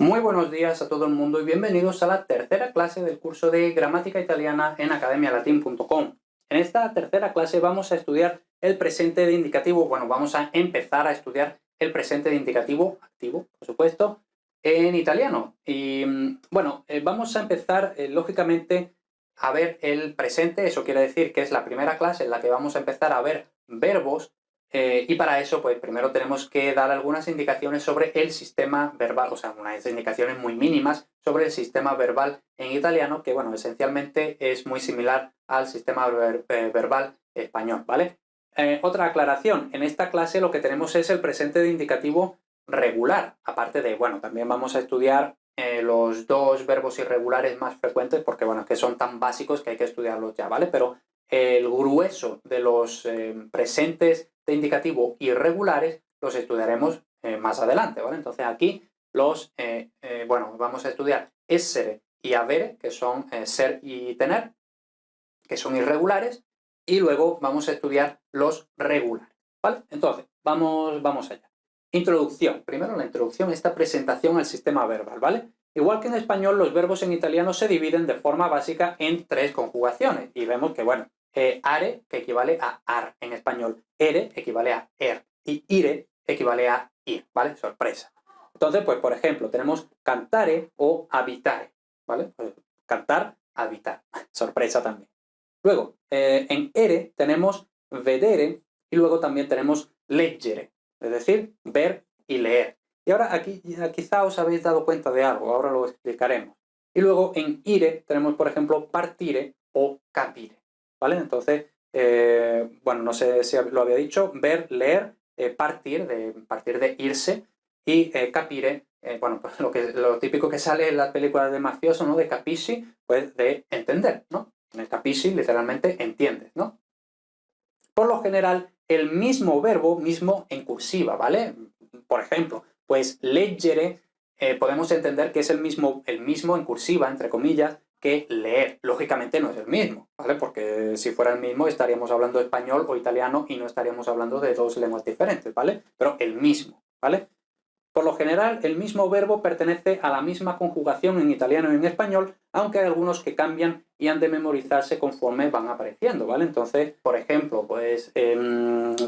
Muy buenos días a todo el mundo y bienvenidos a la tercera clase del curso de Gramática Italiana en academialatin.com. En esta tercera clase vamos a estudiar el presente de indicativo. Bueno, vamos a empezar a estudiar el presente de indicativo activo, por supuesto, en italiano. Y bueno, vamos a empezar, lógicamente, a ver el presente. Eso quiere decir que es la primera clase en la que vamos a empezar a ver verbos. Y para eso, pues primero tenemos que dar algunas indicaciones sobre el sistema verbal, o sea, unas indicaciones muy mínimas sobre el sistema verbal en italiano, que, bueno, esencialmente es muy similar al sistema verbal español, ¿vale? Otra aclaración, en esta clase lo que tenemos es el presente de indicativo regular, aparte de, bueno, también vamos a estudiar los dos verbos irregulares más frecuentes, porque, bueno, es que son tan básicos que hay que estudiarlos ya, ¿vale? Pero el grueso de los presentes de indicativo irregulares los estudiaremos más adelante, ¿vale? Entonces aquí bueno, vamos a estudiar essere y avere, que son ser y tener, que son irregulares, y luego vamos a estudiar los regulares, ¿vale? Entonces, vamos allá. Introducción. Primero la introducción, esta presentación al sistema verbal, ¿vale? Igual que en español, los verbos en italiano se dividen de forma básica en tres conjugaciones, y vemos que, bueno, are, que equivale a ar en español, ere equivale a er, y ire equivale a ir, ¿vale? Sorpresa. Entonces, pues, por ejemplo, tenemos cantare o habitare, ¿vale? Pues, cantar, habitar. Sorpresa también. Luego, en ere tenemos vedere y luego también tenemos leggere, es decir, ver y leer. Y ahora aquí quizá os habéis dado cuenta de algo, ahora lo explicaremos. Y luego en ire tenemos, por ejemplo, partire o capire, ¿vale? Entonces, bueno, no sé si lo había dicho, ver, leer, partir de irse, y capire, bueno, pues lo típico que sale en las películas de mafioso, ¿no? De capisci, pues de entender, ¿no? En el capisci literalmente entiendes, ¿no? Por lo general, el mismo verbo, mismo en cursiva, ¿vale? Por ejemplo, pues leggere, podemos entender que es el mismo en cursiva, entre comillas, que leer. Lógicamente no es el mismo, ¿vale? Porque si fuera el mismo estaríamos hablando español o italiano y no estaríamos hablando de dos lenguas diferentes, ¿vale? Pero el mismo, ¿vale? Por lo general, el mismo verbo pertenece a la misma conjugación en italiano y en español, aunque hay algunos que cambian y han de memorizarse conforme van apareciendo, ¿vale? Entonces, por ejemplo, pues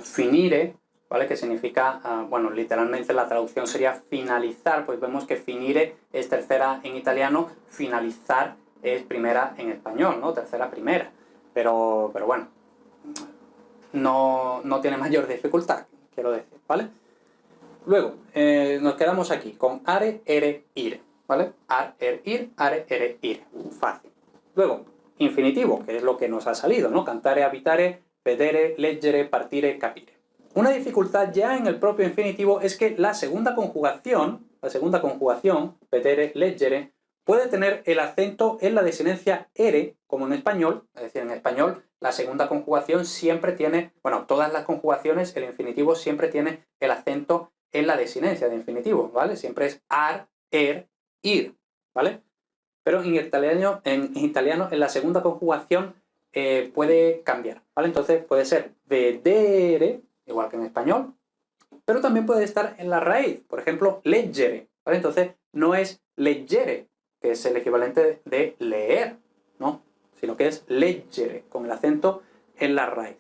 finire, ¿vale? Que significa, bueno, literalmente la traducción sería finalizar, pues vemos que finire es tercera en italiano, finalizar es primera en español, ¿no? Tercera, primera. Pero bueno, no tiene mayor dificultad, quiero decir, ¿vale? Luego, nos quedamos aquí con are, ere, ire, ¿vale? Ar, er, ir, are, ere, ire. Fácil. Luego, infinitivo, que es lo que nos ha salido, ¿no? Cantare, habitare, vedere, leggere, partire, capire. Una dificultad ya en el propio infinitivo es que la segunda conjugación, vedere, leggere, puede tener el acento en la desinencia ere, como en español, es decir, en español la segunda conjugación siempre tiene, bueno, todas las conjugaciones, el infinitivo siempre tiene el acento en la desinencia de infinitivo, ¿vale? Siempre es ar, er, ir, ¿vale? Pero en italiano, en la segunda conjugación puede cambiar, ¿vale? Entonces puede ser vedere, igual que en español, pero también puede estar en la raíz, por ejemplo, leggere, ¿vale? Entonces no es leggere, que es el equivalente de leer, ¿no? Sino que es leggere, con el acento en la raíz.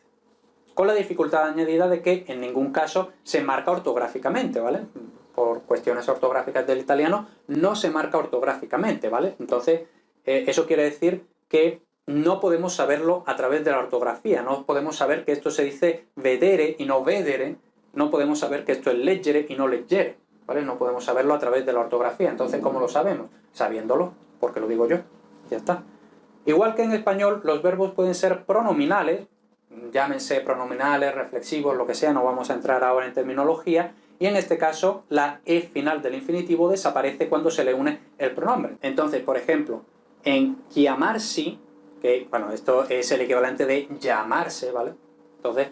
Con la dificultad añadida de que en ningún caso se marca ortográficamente, ¿vale? Por cuestiones ortográficas del italiano no se marca ortográficamente, ¿vale? Entonces, eso quiere decir que no podemos saberlo a través de la ortografía, no podemos saber que esto se dice vedere y no vedere, no podemos saber que esto es leggere y no leggere, ¿vale? No podemos saberlo a través de la ortografía. Entonces, ¿cómo lo sabemos? Sabiéndolo, porque lo digo yo, ya está. Igual que en español, los verbos pueden ser pronominales, llámense pronominales, reflexivos, lo que sea, no vamos a entrar ahora en terminología, y en este caso la E final del infinitivo desaparece cuando se le une el pronombre. Entonces, por ejemplo, en chiamarsi, que, bueno, esto es el equivalente de llamarse, ¿vale? Entonces,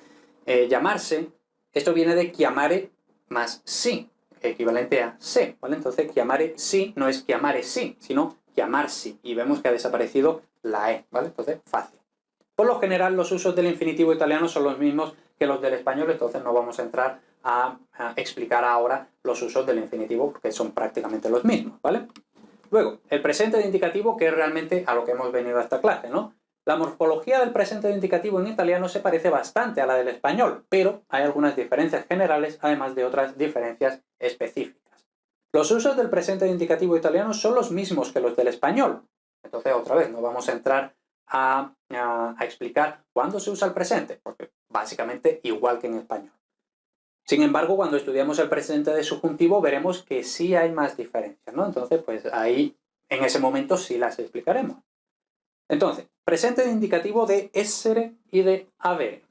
llamarse, esto viene de chiamare más si, equivalente a se, ¿vale? Entonces, chiamare si no es chiamare si, sino chiamarsi, y vemos que ha desaparecido la E, ¿vale? Entonces, fácil. Por lo general, los usos del infinitivo italiano son los mismos que los del español, entonces no vamos a entrar a explicar ahora los usos del infinitivo porque son prácticamente los mismos, ¿vale? Luego, el presente de indicativo, que es realmente a lo que hemos venido a esta clase, ¿no? La morfología del presente de indicativo en italiano se parece bastante a la del español, pero hay algunas diferencias generales, además de otras diferencias específicas. Los usos del presente de indicativo italiano son los mismos que los del español. Entonces, otra vez, no vamos a entrar a explicar cuándo se usa el presente, porque básicamente igual que en español. Sin embargo, cuando estudiamos el presente de subjuntivo veremos que sí hay más diferencias, ¿no? Entonces, pues ahí, en ese momento sí las explicaremos. Entonces, presente de indicativo de essere y de avere.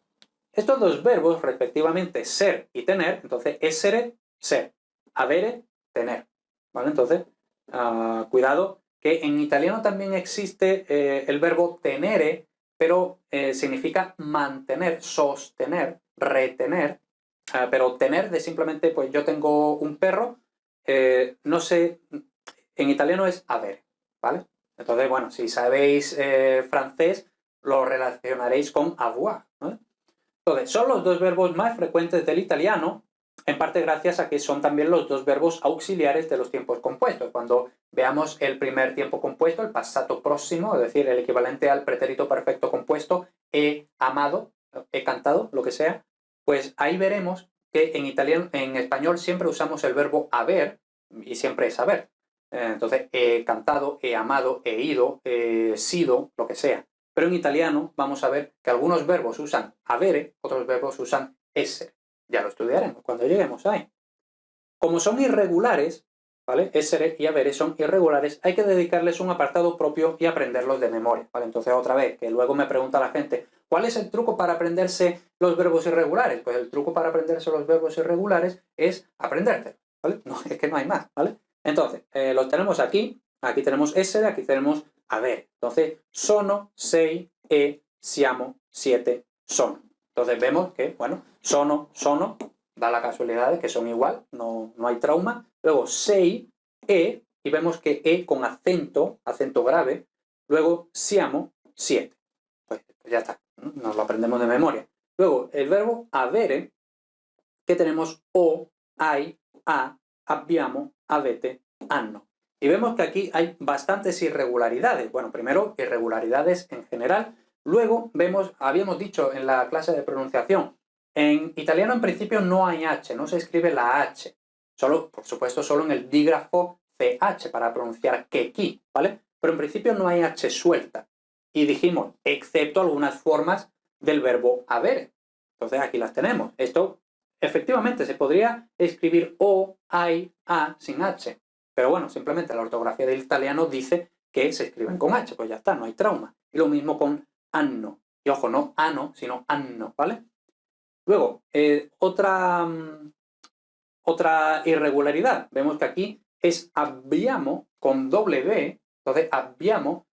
Estos dos verbos, respectivamente, ser y tener, entonces, essere, ser, avere, tener, ¿vale? Entonces, cuidado, que en italiano también existe el verbo tenere, pero significa mantener, sostener, retener, pero tener de simplemente, pues yo tengo un perro, no sé, en italiano es avere, ¿vale? Entonces, bueno, si sabéis francés, lo relacionaréis con avoir, ¿vale? Entonces, son los dos verbos más frecuentes del italiano, en parte gracias a que son también los dos verbos auxiliares de los tiempos compuestos. Cuando veamos el primer tiempo compuesto, el passato próximo, es decir, el equivalente al pretérito perfecto compuesto, he amado, he cantado, lo que sea, pues ahí veremos que en italiano, en español siempre usamos el verbo haber y siempre es haber. Entonces, he cantado, he amado, he ido, he sido, lo que sea. Pero en italiano vamos a ver que algunos verbos usan avere, otros verbos usan essere. Ya lo estudiaremos cuando lleguemos ahí. Como son irregulares, ¿vale? Essere y avere son irregulares, hay que dedicarles un apartado propio y aprenderlos de memoria, ¿vale? Entonces, otra vez, que luego me pregunta la gente, ¿cuál es el truco para aprenderse los verbos irregulares? Pues el truco para aprenderse los verbos irregulares es aprendértelos, ¿vale? No, es que no hay más, ¿vale? Entonces, los tenemos aquí tenemos essere, aquí tenemos avere. Entonces, sono, sei, siamo, siete, sono. Entonces vemos que, bueno, sono, da la casualidad de que son igual, no hay trauma. Luego sei, y vemos que con acento grave. Luego siamo, siete. Pues ya está, nos lo aprendemos de memoria. Luego, el verbo avere, que tenemos o, hai, a, abbiamo, avete, hanno. Y vemos que aquí hay bastantes irregularidades. Bueno, primero, irregularidades en general. Luego vemos, habíamos dicho en la clase de pronunciación, en italiano en principio no hay H, no se escribe la H. Solo, por supuesto, solo en el dígrafo CH para pronunciar keki, ¿vale? Pero en principio no hay H suelta. Y dijimos, excepto algunas formas del verbo avere. Entonces aquí las tenemos. Esto, efectivamente, se podría escribir o, ai, a sin H. Pero bueno, simplemente la ortografía del italiano dice que se escriben con H, pues ya está, no hay trauma. Y lo mismo con anno. Y ojo, no ano, sino anno, ¿vale? Luego, otra irregularidad. Vemos que aquí es abbiamo con doble B, entonces abbiamo,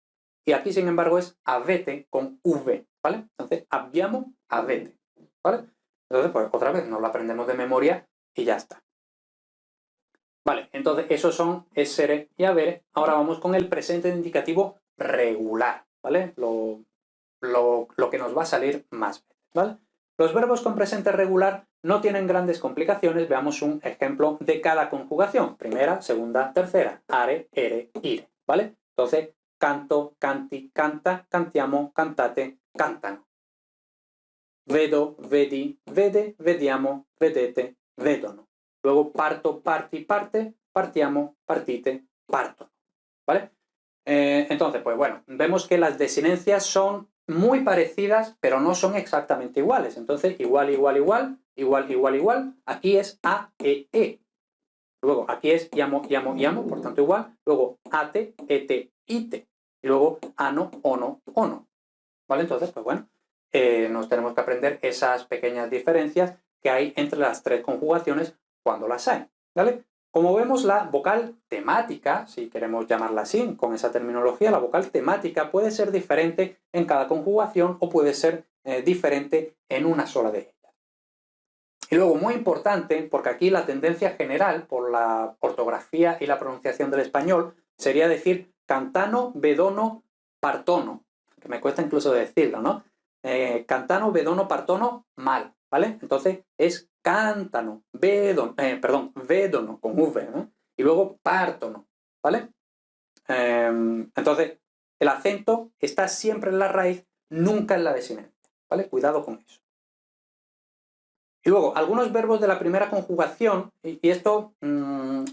y aquí sin embargo es avete con V, ¿vale? Entonces, abbiamo, avete, ¿vale? Entonces, pues otra vez nos lo aprendemos de memoria y ya está. Vale, entonces esos son essere y avere. Ahora vamos con el presente de indicativo regular, ¿vale? Lo que nos va a salir más veces, ¿vale? Los verbos con presente regular no tienen grandes complicaciones. Veamos un ejemplo de cada conjugación. Primera, segunda, tercera. Are, ere, ire, ¿vale? Entonces, canto, canti, canta, cantiamo, cantate, cantano. Vedo, vedi, vede, vediamo, vedete, vedono. Luego parto, parti, parte, partiamo, partite, partono, ¿vale? Entonces, pues bueno, vemos que las desinencias son muy parecidas, pero no son exactamente iguales. Entonces, igual, igual, igual, igual, igual, igual. Aquí es a, e. Luego, aquí es iamo, iamo, iamo, por tanto igual. Luego, ate, ete, ite. Y luego, ano, ono, ono. ¿Vale? Entonces, pues bueno, nos tenemos que aprender esas pequeñas diferencias que hay entre las tres conjugaciones cuando las hay, ¿vale? Como vemos, la vocal temática, si queremos llamarla así, con esa terminología, la vocal temática puede ser diferente en cada conjugación o puede ser diferente en una sola de ellas. Y luego, muy importante, porque aquí la tendencia general, por la ortografía y la pronunciación del español, sería decir cantano, vedono, partono, que me cuesta incluso decirlo, ¿no? Cantano, vedono, partono, mal, ¿vale? Entonces es cántano, védono, con V, ¿no? Y luego pártono, ¿vale? Entonces, el acento está siempre en la raíz, nunca en la desinencia, ¿vale? Cuidado con eso. Y luego, algunos verbos de la primera conjugación, y esto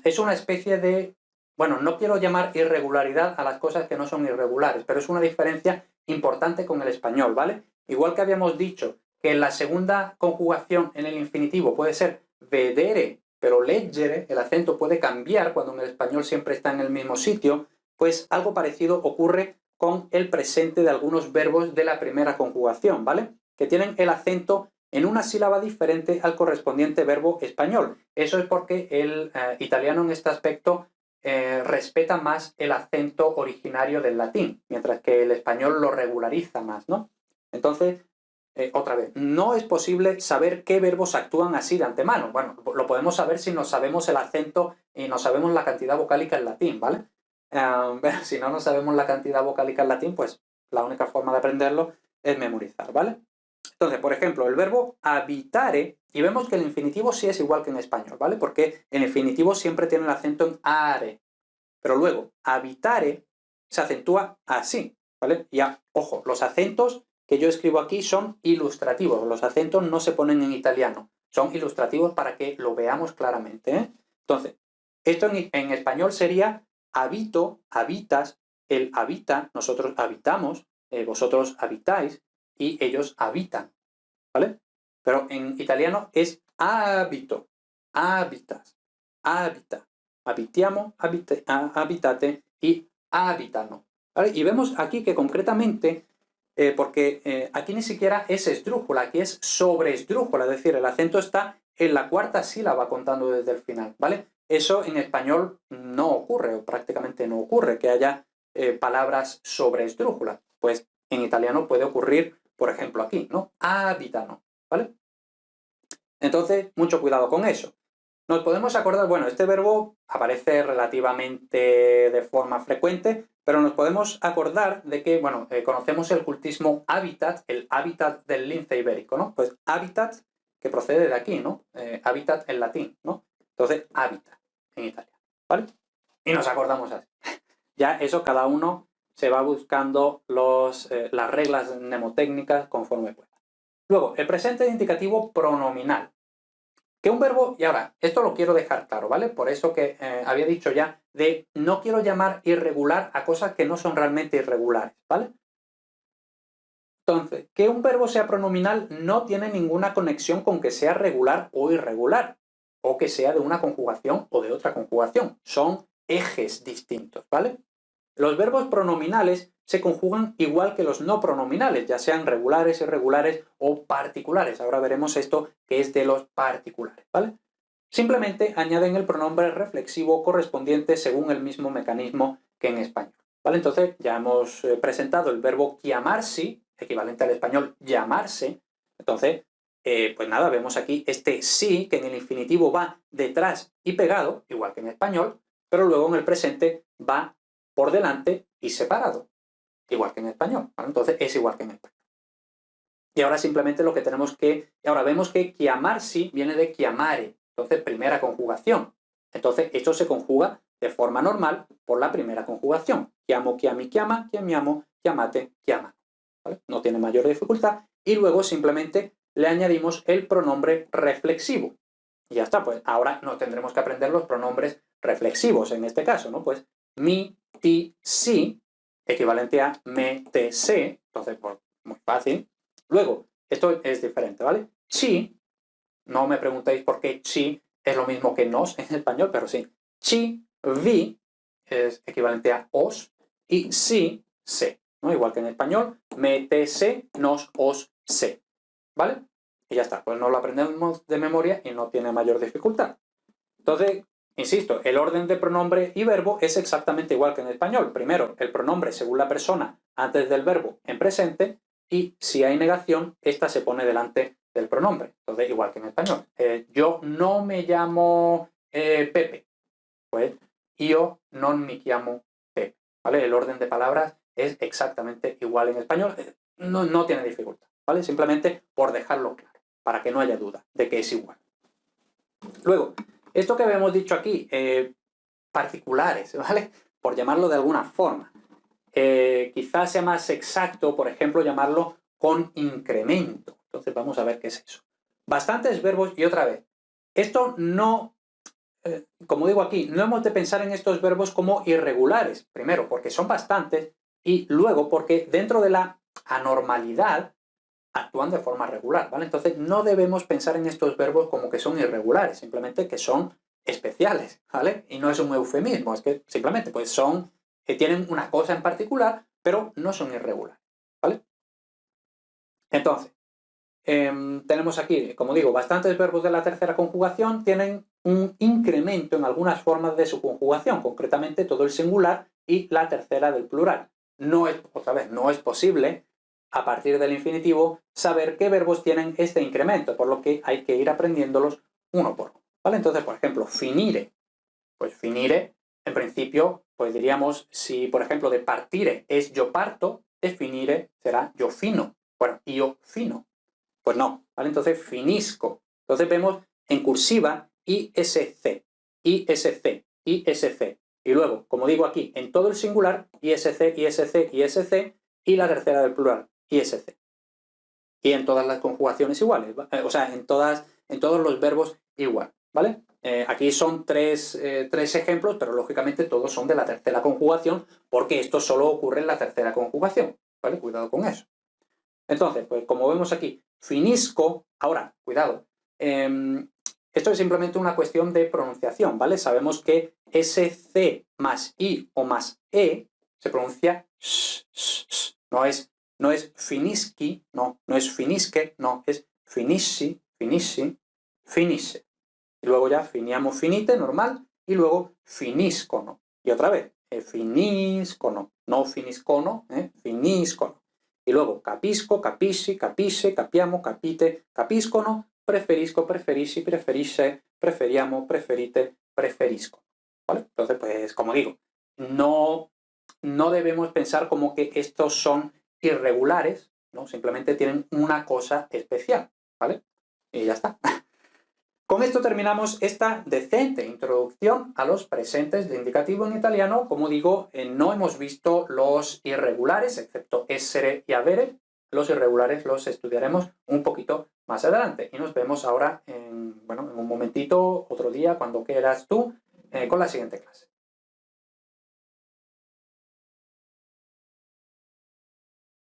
es una especie de, bueno, no quiero llamar irregularidad a las cosas que no son irregulares, pero es una diferencia importante con el español, ¿vale? Igual que habíamos dicho que la segunda conjugación en el infinitivo puede ser vedere, pero leggere, el acento puede cambiar cuando en el español siempre está en el mismo sitio, pues algo parecido ocurre con el presente de algunos verbos de la primera conjugación, ¿vale? Que tienen el acento en una sílaba diferente al correspondiente verbo español. Eso es porque el italiano en este aspecto respeta más el acento originario del latín, mientras que el español lo regulariza más, ¿no? Entonces, otra vez, no es posible saber qué verbos actúan así de antemano. Bueno, lo podemos saber si nos sabemos el acento y nos sabemos la cantidad vocálica en latín, ¿vale? Pero si no nos sabemos la cantidad vocálica en latín, pues la única forma de aprenderlo es memorizar, ¿vale? Entonces, por ejemplo, el verbo habitare, y vemos que el infinitivo sí es igual que en español, ¿vale? Porque el infinitivo siempre tiene el acento en are, pero luego habitare se acentúa así, ¿vale? Ya, ojo, los acentos que yo escribo aquí son ilustrativos, los acentos no se ponen en italiano, son ilustrativos para que lo veamos claramente, ¿eh? Entonces, esto en español sería habito, habitas, él habita, nosotros habitamos, vosotros habitáis y ellos habitan, ¿vale? Pero en italiano es habito, habitas, habita, habitiamo, habitate y habitano, ¿vale? Y vemos aquí que concretamente, porque aquí ni siquiera es esdrújula, aquí es sobreesdrújula, es decir, el acento está en la cuarta sílaba contando desde el final, ¿vale? Eso en español no ocurre, o prácticamente no ocurre, que haya palabras sobreesdrújula. Pues en italiano puede ocurrir, por ejemplo, aquí, ¿no? Habitano, ¿vale? Entonces, mucho cuidado con eso. Nos podemos acordar, bueno, este verbo aparece relativamente de forma frecuente, pero nos podemos acordar de que, bueno, conocemos el cultismo hábitat, el hábitat del lince ibérico, ¿no? Pues hábitat, que procede de aquí, ¿no? Hábitat en latín, ¿no? Entonces, hábitat en italiano, ¿vale? Y nos acordamos así. Ya eso cada uno se va buscando las reglas mnemotécnicas conforme pueda. Luego, el presente indicativo pronominal. Que un verbo, y ahora, esto lo quiero dejar claro, ¿vale? Por eso que había dicho ya de no quiero llamar irregular a cosas que no son realmente irregulares, ¿vale? Entonces, que un verbo sea pronominal no tiene ninguna conexión con que sea regular o irregular, o que sea de una conjugación o de otra conjugación. Son ejes distintos, ¿vale? Los verbos pronominales se conjugan igual que los no pronominales, ya sean regulares, irregulares o particulares. Ahora veremos esto que es de los particulares, ¿vale? Simplemente añaden el pronombre reflexivo correspondiente según el mismo mecanismo que en español, ¿vale? Entonces ya hemos presentado el verbo chiamarsi, equivalente al español llamarse. Entonces, pues nada, vemos aquí este sí, que en el infinitivo va detrás y pegado, igual que en español, pero luego en el presente va por delante y separado, igual que en español, ¿vale? Entonces es igual que en español. Y ahora simplemente lo que tenemos que... Ahora vemos que chiamarsi viene de chiamare, entonces primera conjugación. Entonces esto se conjuga de forma normal por la primera conjugación. Chiamo, chiami, chiama, chiamiamo, chiamate, chiamano, ¿vale? No tiene mayor dificultad. Y luego simplemente le añadimos el pronombre reflexivo. Y ya está, pues ahora no tendremos que aprender los pronombres reflexivos en este caso, ¿no? Pues mi, ti, si, equivalente a me, te, se, entonces pues muy fácil. Luego, esto es diferente, ¿vale? Chi, no me preguntéis por qué chi es lo mismo que nos en español, pero sí. Chi, vi, es equivalente a os, y si, se, ¿no? Igual que en español, me, te, se, nos, os, se, ¿vale? Y ya está, pues no lo aprendemos de memoria y no tiene mayor dificultad. Entonces, insisto, el orden de pronombre y verbo es exactamente igual que en español. Primero, el pronombre según la persona antes del verbo en presente, y si hay negación, esta se pone delante del pronombre. Entonces, igual que en español. Yo no me llamo Pepe. Pues, io non mi chiamo Pepe. ¿Vale? El orden de palabras es exactamente igual en español. No tiene dificultad, ¿vale? Simplemente por dejarlo claro. para que no haya duda de que es igual. Luego, esto que habíamos dicho aquí, particulares, ¿vale? Por llamarlo de alguna forma. Quizás sea más exacto, por ejemplo, llamarlo con incremento. Entonces vamos a ver qué es eso. Bastantes verbos y otra vez. Esto no, como digo aquí, no hemos de pensar en estos verbos como irregulares. Primero, porque son bastantes y luego porque dentro de la anormalidad actúan de forma regular, ¿vale? Entonces no debemos pensar en estos verbos como que son irregulares, simplemente que son especiales, ¿vale? Y no es un eufemismo, es que simplemente pues son, tienen una cosa en particular, pero no son irregulares, ¿vale? Entonces, tenemos aquí, como digo, bastantes verbos de la tercera conjugación tienen un incremento en algunas formas de su conjugación, concretamente todo el singular y la tercera del plural. No es, otra vez, no es posible a partir del infinitivo saber qué verbos tienen este incremento, por lo que hay que ir aprendiéndolos uno por uno, ¿vale? Entonces, por ejemplo, finire. Pues finire, en principio, pues diríamos, si por ejemplo de partire es yo parto, de finire será yo fino. Bueno, yo fino. Pues no, ¿vale? Entonces finisco. Entonces vemos en cursiva ISC, ISC, ISC. Y luego, como digo aquí, en todo el singular, ISC, ISC, ISC, y la tercera del plural, ISC. Y en todas las conjugaciones iguales, o sea, en todos los verbos igual, ¿vale? Aquí son tres ejemplos, pero lógicamente todos son de la tercera conjugación, porque esto solo ocurre en la tercera conjugación, ¿vale? Cuidado con eso. Entonces, pues como vemos aquí, finisco, ahora, cuidado, esto es simplemente una cuestión de pronunciación, ¿vale? Sabemos que SC más I o más E se pronuncia sh, sh, sh. No es finiski, no es finisque, no, es finisci, finisci, finisce. Y luego ya finiamo finite, normal, y luego finiscono. Y otra vez, finiscono, no finiscono, finiscono. Y luego capisco, capisci, capisce, capiamo, capite, capiscono, preferisco, preferisci, preferisce, preferiamo, preferite, preferisco. ¿Vale? Entonces, pues, como digo, no debemos pensar como que estos son irregulares, ¿no? Simplemente tienen una cosa especial, ¿vale? Y ya está. Con esto terminamos esta decente introducción a los presentes de indicativo en italiano. Como digo, no hemos visto los irregulares, excepto essere y avere. Los irregulares los estudiaremos un poquito más adelante. Y nos vemos ahora en un momentito, otro día, cuando quieras tú, con la siguiente clase.